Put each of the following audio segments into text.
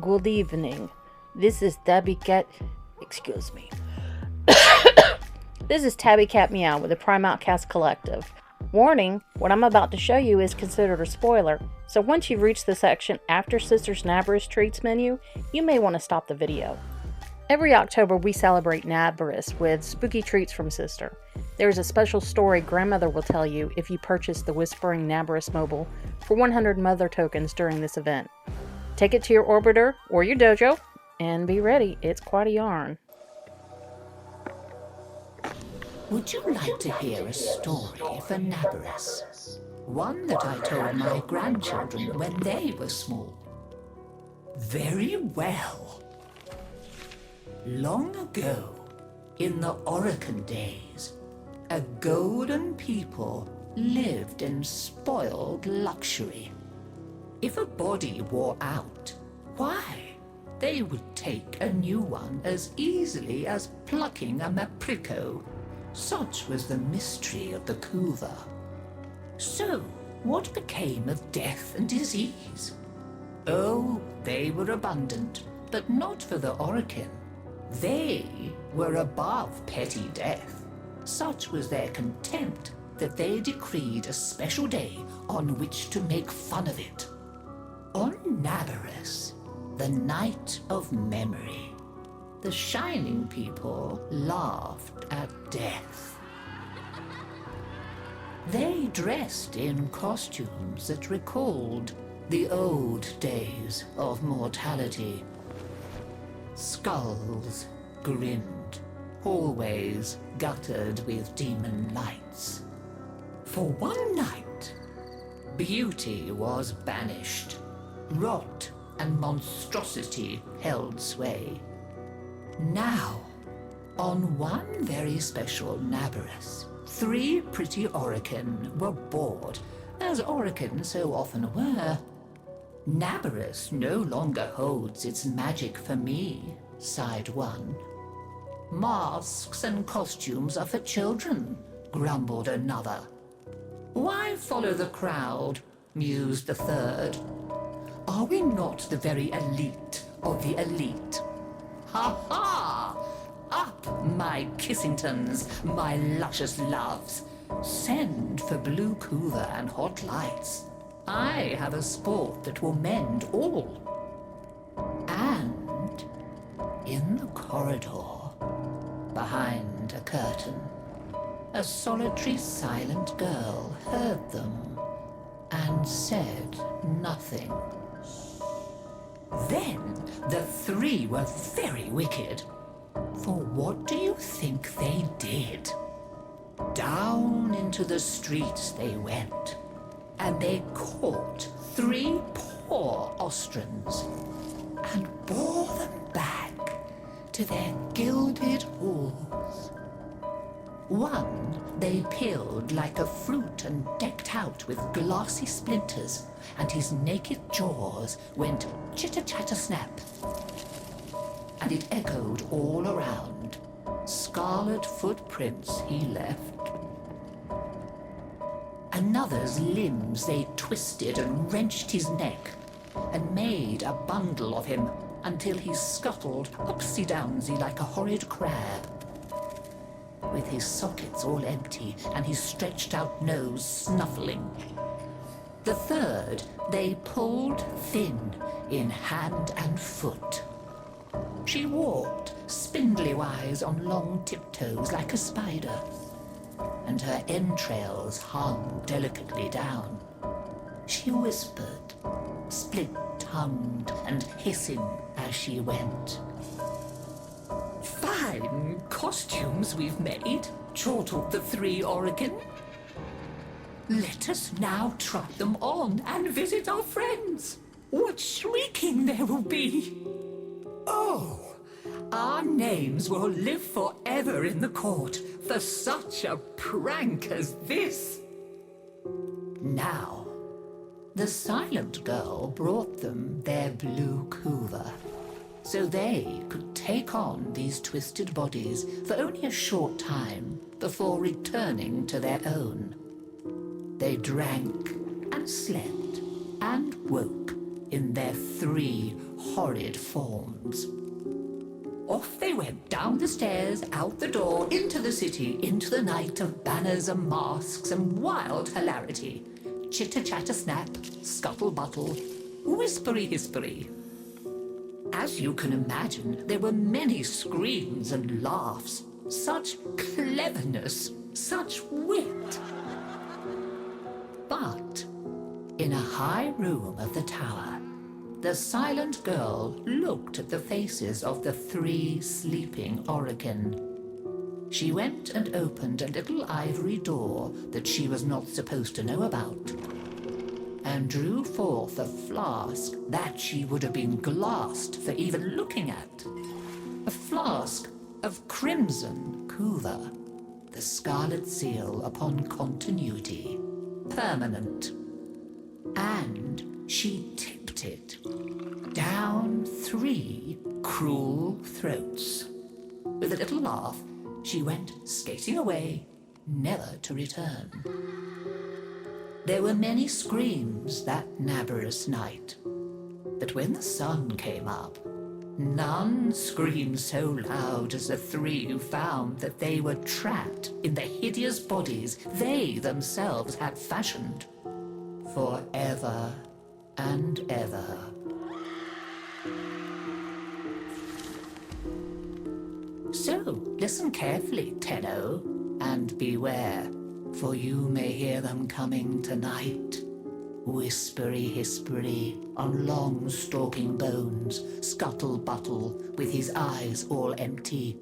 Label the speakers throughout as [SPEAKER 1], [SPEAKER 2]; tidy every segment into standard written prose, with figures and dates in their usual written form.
[SPEAKER 1] Good evening. This is Tabby Cat. Excuse me. This is Tabby Cat Meow with the Prime Outcast Collective. Warning, what I'm about to show you is considered a spoiler, so once you've reached the section after Sister's Naberus Treats menu, you may want to stop the video. Every October we celebrate Naberus with spooky treats from Sister. There is a special story Grandmother will tell you if you purchase the Whispering Naberus Mobile for 100 Mother tokens during this event. Take it to your orbiter or your dojo, and be ready, it's quite a yarn.
[SPEAKER 2] Would you like to hear a story for Naberus? One that I told my grandchildren when they were small. Very well. Long ago, in the Orokin days, a golden people lived in spoiled luxury. If a body wore out, why, they would take a new one as easily as plucking a maprico. Such was the mystery of the Kuva. So, what became of death and disease? Oh, they were abundant, but not for the Orokin. They were above petty death. Such was their contempt that they decreed a special day on which to make fun of it. On Naberus, the night of memory, the shining people laughed at death. They dressed in costumes that recalled the old days of mortality. Skulls grinned, hallways guttered with demon lights. For one night, beauty was banished. Rot and monstrosity held sway. Now, on one very special Naberus, 3 pretty Orokin were bored, as Orokin so often were. Naberus no longer holds its magic for me, sighed one. Masks and costumes are for children, grumbled another. Why follow the crowd, mused the third. Are we not the very elite of the elite? Ha ha! Up, my Kissingtons, my luscious loves. Send for blue Kuva and hot lights. I have a sport that will mend all. And in the corridor, behind a curtain, a solitary silent girl heard them and said nothing. Then the 3 were very wicked. For what do you think they did? Down into the streets they went, and they caught 3 poor ostrins and bore them back to their gilded halls. One they peeled like a fruit and decked out with glassy splinters, and his naked jaws went chitter-chatter-snap. And it echoed all around. Scarlet footprints he left. Another's limbs they twisted and wrenched his neck, and made a bundle of him until he scuttled upsy-downsy like a horrid crab, with his sockets all empty and his stretched-out nose snuffling. The third they pulled thin in hand and foot. She walked spindly-wise on long tiptoes like a spider, and her entrails hung delicately down. She whispered, split-tongued and hissing as she went. Fine costumes we've made, chortled the 3 Orokin. Let us now try them on and visit our friends. What shrieking there will be! Oh, our names will live forever in the court for such a prank as this. Now, the silent girl brought them their blue Kuva, so they could take on these twisted bodies for only a short time before returning to their own. They drank and slept and woke in their 3 horrid forms. Off they went down the stairs, out the door, into the city, into the night of banners and masks and wild hilarity. Chitter-chatter-snap, scuttle-buttle, whispery-hispery. As you can imagine, there were many screams and laughs. Such cleverness, such wit. But in a high room of the tower, the silent girl looked at the faces of the 3 sleeping Orokin. She went and opened a little ivory door that she was not supposed to know about, and drew forth a flask that she would have been glassed for even looking at. A flask of crimson kuva, the scarlet seal upon continuity, permanent. And she tipped it down 3 cruel throats. With a little laugh, she went skating away, never to return. There were many screams that Naberus night, but when the sun came up, none screamed so loud as the 3 who found that they were trapped in the hideous bodies they themselves had fashioned forever and ever. So, listen carefully, Tenno, and beware, for you may hear them coming tonight. Whispery-hispery on long stalking bones, scuttle-buttle with his eyes all empty,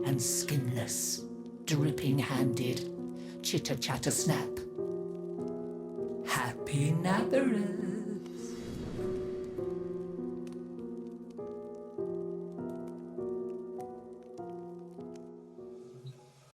[SPEAKER 2] and skinless, dripping-handed, chitter-chatter-snap. Happy Naberus!